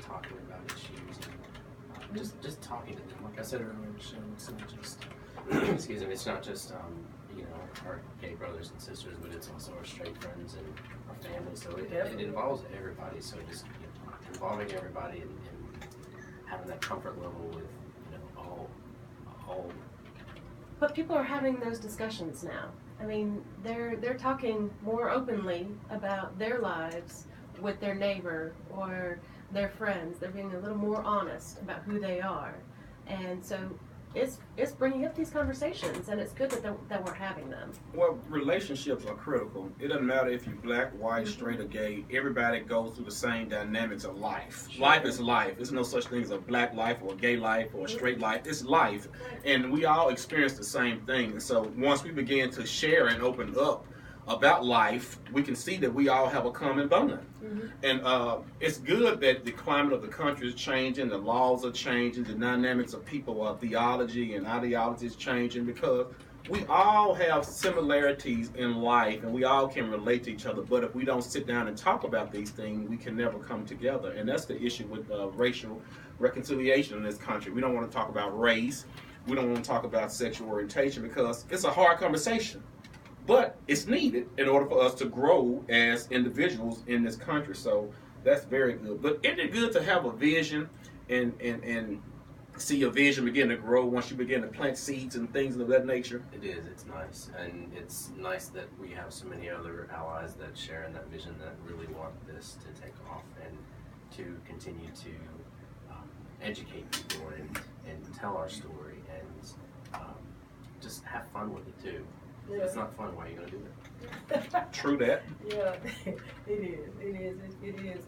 talking about issues, and just talking to them. Like I said earlier in the show, it's not just excuse me, it's not just our gay brothers and sisters, but it's also our straight friends and our family. So it involves everybody. So just involving everybody and having that comfort level with all. But people are having those discussions now. I mean, they're talking more openly about their lives with their neighbor or their friends. They're being a little more honest about who they are, and so it's bringing up these conversations, and it's good that we're having them. Well, relationships are critical. It doesn't matter if you're black, white, straight, or gay. Everybody goes through the same dynamics of life. Sure. Life is life. There's no such thing as a black life or a gay life or a straight life. It's life, and we all experience the same thing. And so once we begin to share and open up about life, we can see that we all have a common bond. Mm-hmm. And it's good that the climate of the country is changing, the laws are changing, the dynamics of people, theology and ideology is changing, because we all have similarities in life and we all can relate to each other. But if we don't sit down and talk about these things, we can never come together. And that's the issue with racial reconciliation in this country. We don't want to talk about race. We don't want to talk about sexual orientation, because it's a hard conversation. But it's needed in order for us to grow as individuals in this country. So that's very good. But isn't it good to have a vision and see your vision begin to grow once you begin to plant seeds and things of that nature? It is. It's nice. And it's nice that we have so many other allies that share in that vision, that really want this to take off and to continue to educate people and tell our story and just have fun with it too. Yeah. If it's not fun, why are you going to do it? True that. Yeah, it is.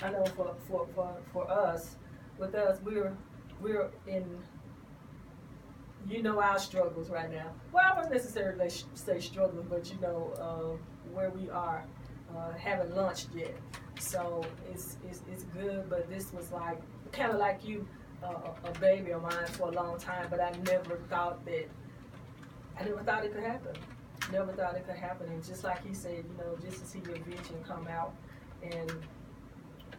I know for us, with us, we're in, our struggles right now. Well, I wouldn't necessarily say struggles, but where we are, haven't launched yet. So it's good, but this was like, kind of like you, a baby of mine for a long time, but I never thought it could happen. Never thought it could happen. And just like he said, just to see your vision come out. And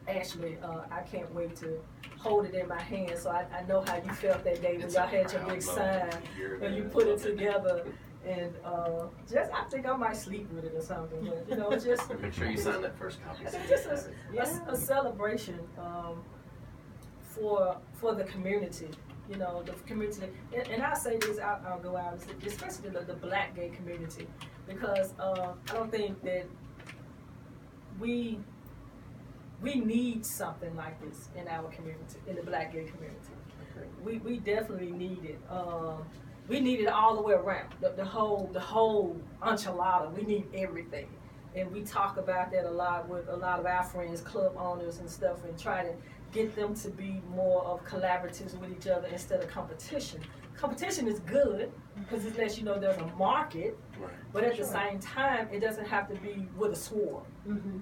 actually, I can't wait to hold it in my hand. So I know how you felt that day when y'all had your big sign and you put it together. And I think I might sleep with it or something. But, just make sure you sign that first copy. It's just a celebration for the community. The community, and I say this, I'll go out, especially the black gay community, because I don't think that we need something like this in our community, in the black gay community. We definitely need it. We need it all the way around. The whole enchilada. We need everything, and we talk about that a lot with a lot of our friends, club owners and stuff, and try to get them to be more of collaboratives with each other instead of competition. Competition is good because it lets you know there's a market, right. But at the same time, it doesn't have to be with a sword. Mm-hmm.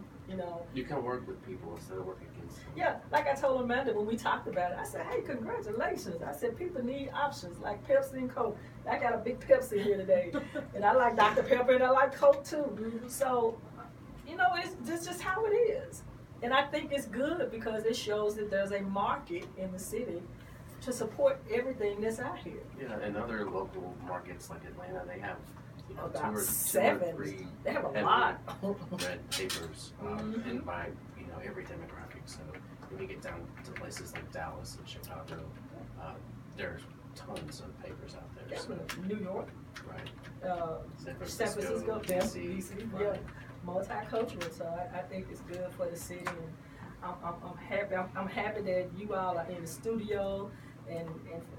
You can work with people instead of working against them. Yeah, like I told Amanda when we talked about it, I said, hey, congratulations. I said, people need options like Pepsi and Coke. I got a big Pepsi here today, and I like Dr. Pepper and I like Coke too. Mm-hmm. So, it's just how it is. And I think it's good because it shows that there's a market in the city to support everything that's out here. Yeah, and other local markets like Atlanta, they have about two seven. or three. They have a lot. Red papers, and by every demographic. So when you get down to places like Dallas and Chicago, there's tons of papers out there. Yeah, so, New York, right? San Francisco, DC. Right. Yeah. Multicultural, so I think it's good for the city, and I'm happy that you all are in the studio, and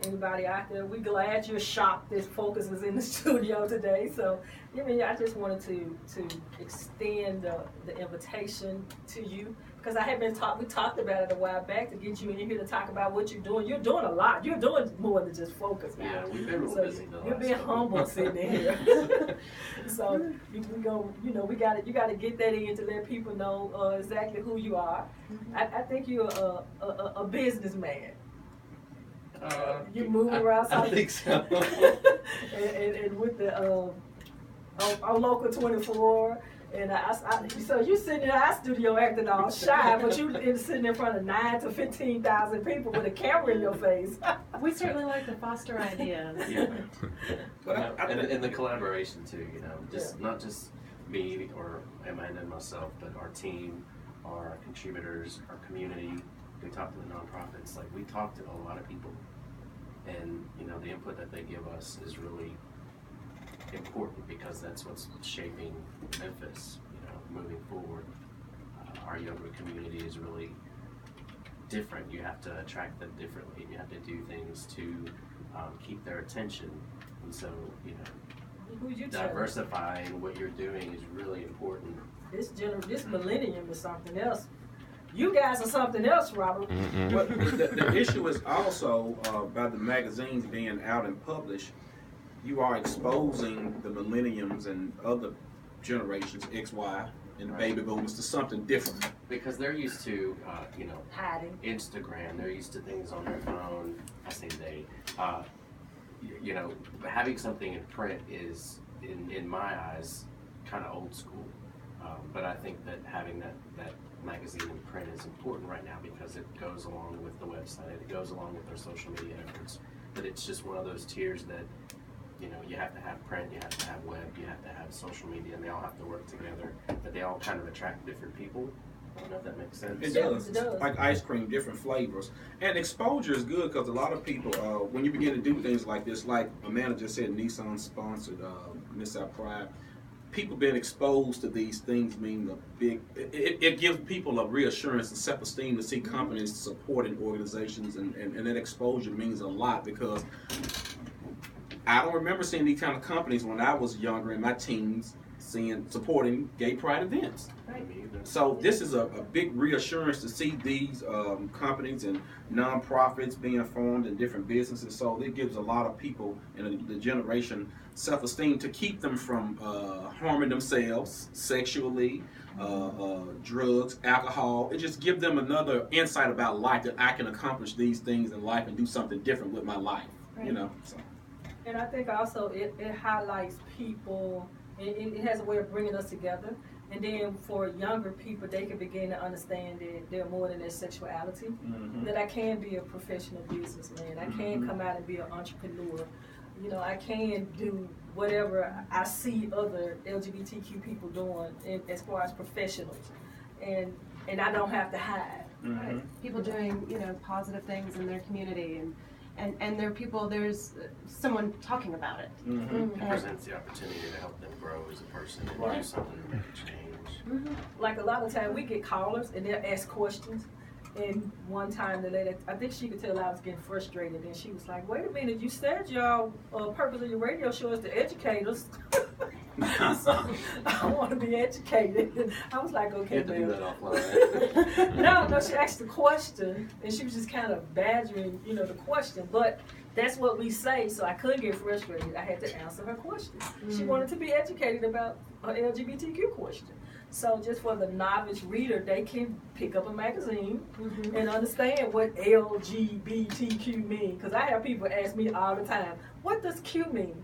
for anybody out there, we're glad you're shocked that Focus is in the studio today. So I just wanted to extend the invitation to you, because we talked about it a while back, to get you in here to talk about what you're doing. You're doing a lot. You're doing more than just Focus now. Yeah, we've been real busy. You're being humble sitting in here. So we go. You got to get that in to let people know exactly who you are. Mm-hmm. I think you're a businessman. You move around. I think so. and with the on Local 24. And so you sitting in our studio acting all shy, but you sitting in front of 9,000 to 15,000 people with a camera in your face. We certainly like to foster ideas. Yeah. And the collaboration too, you know, not just me or Amanda and myself, but our team, our contributors, our community. We talk to the nonprofits, like we talk to a lot of people, and you know, the input that they give us is really important because that's what's shaping Memphis, you know, moving forward. Our younger community is really different. You have to attract them differently. You have to do things to keep their attention, and so you know, diversifying what you're doing is really important. This millennium is something else. You guys are something else, Robert. But the issue is also by the magazines being out and published, you are exposing the millenniums and other generations, X, Y, and the baby boomers, to something different. Because they're used to, you know, hiding Instagram. They're used to things on their phone. I say they. You know, having something in print is, in my eyes, kind of old school. But I think that having that magazine in print is important right now because it goes along with the website, it goes along with their social media efforts. But it's just one of those tiers that, you know, you have to have print, you have to have web, you have to have social media, and they all have to work together. But they all kind of attract different people. I don't know if that makes sense. It does. Like ice cream, different flavors. And exposure is good because a lot of people, when you begin to do things like this, like Amanda just said, Nissan sponsored Miss Our Pride. People being exposed to these things mean it gives people a reassurance and self-esteem to see companies supporting organizations, and that exposure means a lot because I don't remember seeing these kind of companies when I was younger in my teens supporting gay pride events. Right. So this is a big reassurance to see these companies and nonprofits being formed in different businesses. So it gives a lot of people in the generation self-esteem to keep them from harming themselves sexually, drugs, alcohol. It just gives them another insight about life, that I can accomplish these things in life and do something different with my life. Right. You know. So. And I think also it highlights people. It has a way of bringing us together. And then for younger people, they can begin to understand that they're more than their sexuality. Mm-hmm. That I can be a professional businessman. I can come out and be an entrepreneur. You know, I can do whatever I see other LGBTQ people doing as far as professionals. And I don't have to hide. Mm-hmm. Right? People doing, you know, positive things in their community, and there are people, there's someone talking about it. Mm-hmm. It presents the opportunity to help them grow as a person and do something to make a change. Mm-hmm. Like a lot of times we get callers and they'll ask questions. And one time the lady, I think she could tell I was getting frustrated, and she was like, "Wait a minute, you said y'all purpose of your radio show is to educate us." So I want to be educated. And I was like, "Okay, you have to do that offline." No, she asked the question, and she was just kind of badgering, you know, the question. But that's what we say, so I couldn't get frustrated. I had to answer her question. Mm-hmm. She wanted to be educated about an LGBTQ question. So just for the novice reader, they can pick up a magazine and understand what LGBTQ means. Because I have people ask me all the time, what does Q mean?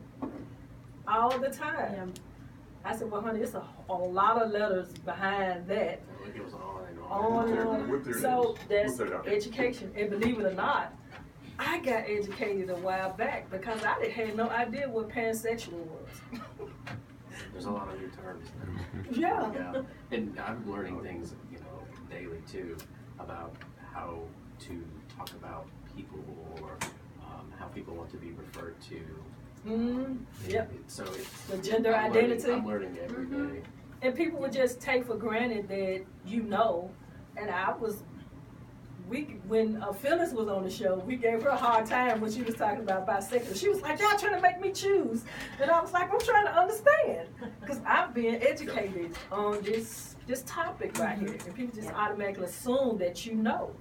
All the time. Yeah. I said, well, honey, it's a lot of letters behind that. It goes on and on. So that's education. And believe it or not, I got educated a while back because I had no idea what pansexual was. There's a lot of new terms now. Yeah. And I'm learning things, you know, daily too, about how to talk about people or how people want to be referred to. Yep. So it's the gender identity. I'm learning every day. And people would just take for granted that you know. And when Phyllis was on the show, we gave her a hard time when she was talking about bisexual. She was like, "Y'all trying to make me choose," and I was like, "I'm trying to understand," because I'm being educated on this topic right here, and people just automatically assume that you know.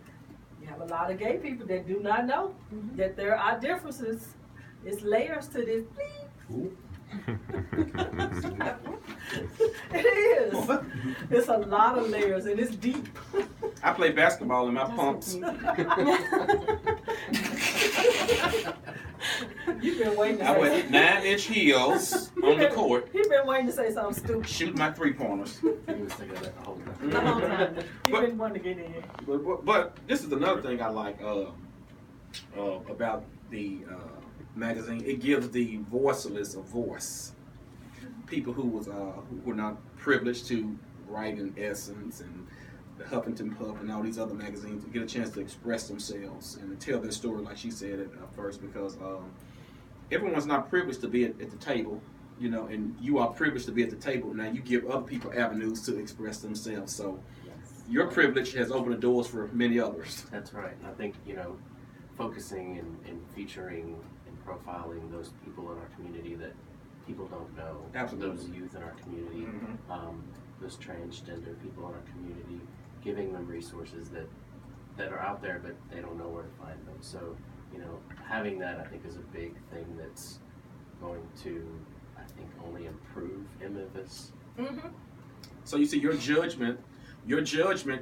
You have a lot of gay people that do not know that there are differences. It's layers to this. It is. It's a lot of layers, and it's deep. I play basketball in my pumps. You've been waiting to I say went 9-inch heels on the court, You've been waiting to say something stupid. shooting my 3-pointers. He was thinking of that the whole time. The whole time. You've been wanting to get in. But this is another thing I like about the magazine. It gives the voiceless a voice. People who were not privileged to write in Essence and the Huffington Puff and all these other magazines to get a chance to express themselves and to tell their story, like she said at first, because everyone's not privileged to be at the table, you know, and you are privileged to be at the table. Now you give other people avenues to express themselves. So your privilege has opened the doors for many others. That's right. And I think, you know, focusing and featuring and profiling those people in our community that people don't know. Absolutely. Those youth in our community, Mm-hmm. those transgender people in our community, giving them resources that are out there, but they don't know where to find them. So, you know, having that, I think, is a big thing that's going to, I think, only improve in Memphis. Mm-hmm. So you see, your judgment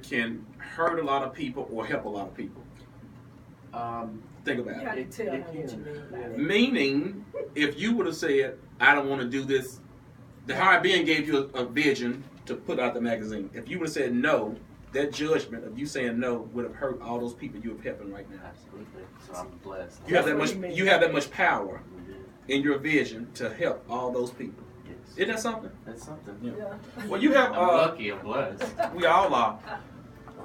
can hurt a lot of people or help a lot of people. Think about You have it. to tell it her what you can, mean by yeah. that. Meaning, if you would have said, I don't want to do this, the higher being gave you a vision to put out the magazine. If you would have said no, that judgment of you saying no would have hurt all those people you have helping right now. Absolutely. So I'm blessed. You have That's that what much. you mean. You have that much power Mhm. in your vision to help all those people. Yes. Isn't that something? That's something. Yeah. Yeah. Well, you have. I'm lucky. I'm blessed. We all are. I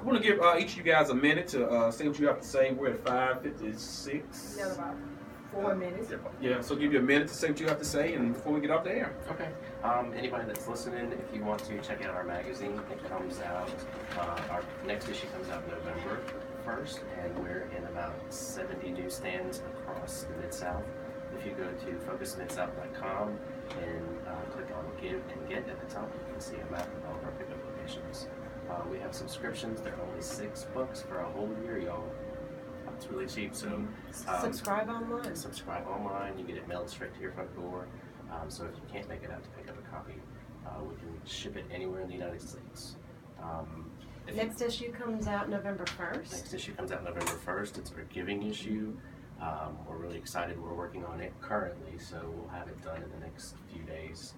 want to give each of you guys a minute to say what you have to say. We're at 5:56. We got about 4 minutes. Yeah, so give you a minute to say what you have to say, and before we get off the air. Okay. Anybody that's listening, if you want to check out our magazine, it comes out. Our next issue comes out November 1st, and we're in about 70 newsstands across the Mid-South. If you go to focusmidsouth.com and click on Give and Get at the top, you can see a map of all of our pickup locations. We have subscriptions. They're only $6 for a whole year, y'all. It's really cheap. So Subscribe online. subscribe online. You get it mailed straight to your front door. So if you can't make it out to pick up a copy, we can ship it anywhere in the United States. Next issue comes out November 1st. Next issue comes out November 1st. It's our giving issue. We're really excited. We're working on it currently, so we'll have it done in the next few days.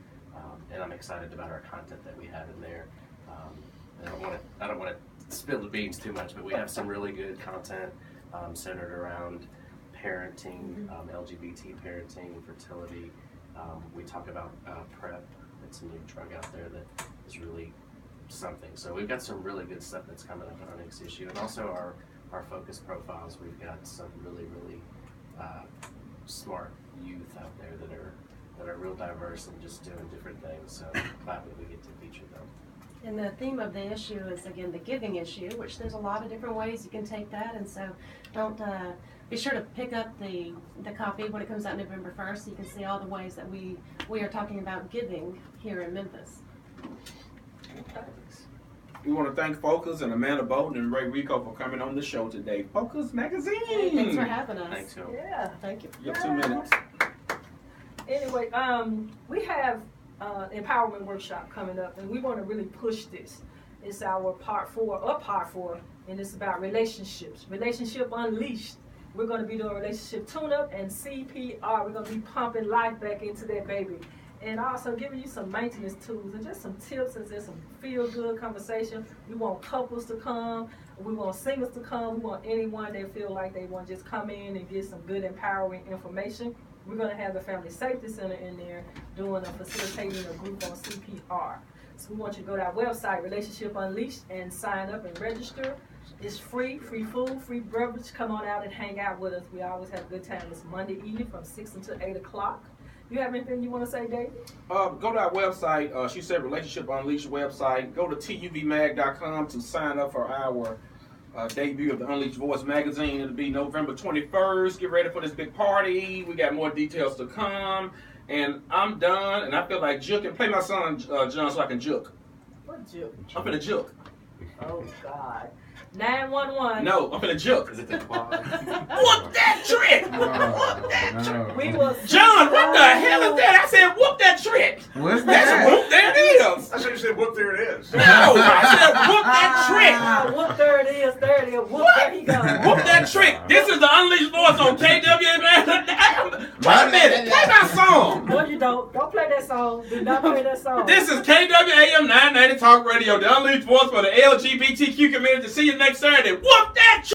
And I'm excited about our content that we have in there. I don't want to spill the beans too much, but we have some really good content centered around parenting, LGBT parenting, fertility. We talk about PrEP. It's a new drug out there that is really something. So we've got some really good stuff that's coming up in our next issue, and also our focus profiles. We've got some really smart youth out there that are real diverse and just doing different things. So glad that we get to feature them. And the theme of the issue is, again, the giving issue, which there's a lot of different ways you can take that. And so don't be sure to pick up the copy when it comes out November 1st so you can see all the ways that we are talking about giving here in Memphis. We want to thank Focus and Amanda Bolton and Ray Rico for coming on the show today. Focus Magazine. Thanks for having us. Thanks, Phil. Yeah. Thank you. You have 2 minutes. Anyway, we have empowerment workshop coming up, and we want to really push this. It's our part four, and it's about relationships. Relationship Unleashed. We're going to be doing relationship tune-up and CPR. We're going to be pumping life back into that baby. And also giving you some maintenance tools and just some tips and just some feel-good conversation. We want couples to come. We want singles to come. We want anyone that feel like they want to just come in and get some good, empowering information. We're going to have the Family Safety Center in there facilitating a group on CPR. So we want you to go to our website, Relationship Unleashed, and sign up and register. It's free food, free beverage. Come on out and hang out with us. We always have a good time. It's Monday evening from 6 until 8 o'clock. You have anything you want to say, Dave? Go to our website. She said Relationship Unleashed website. Go to tuvmag.com to sign up for our debut of the Unleashed Voice magazine. It'll be November 21st. Get ready for this big party. We got more details to come. And I'm done, and I feel like juking. Play my son, John, so I can juke. What juke? I'm finna juke. Oh, God. 911. No, I'm finna juke. Is it the quad? Whoop that trick! Whoop that trick! We was John, what the hell is that? I said, whoop that trick! What's That's that? whoop, there it is! I thought you said, whoop, there it is. No, I said, whoop that trick! Ah, whoop, there it is, Whoop, there he goes. Whoop that trick! This is the Unleashed Voice on KWMA. Wait a minute, play that song. No, you don't. Don't play that song. Do not play that song. This is KWAM 990 Talk Radio, the unleashed voice for the LGBTQ community. See you next Saturday. Whoop that!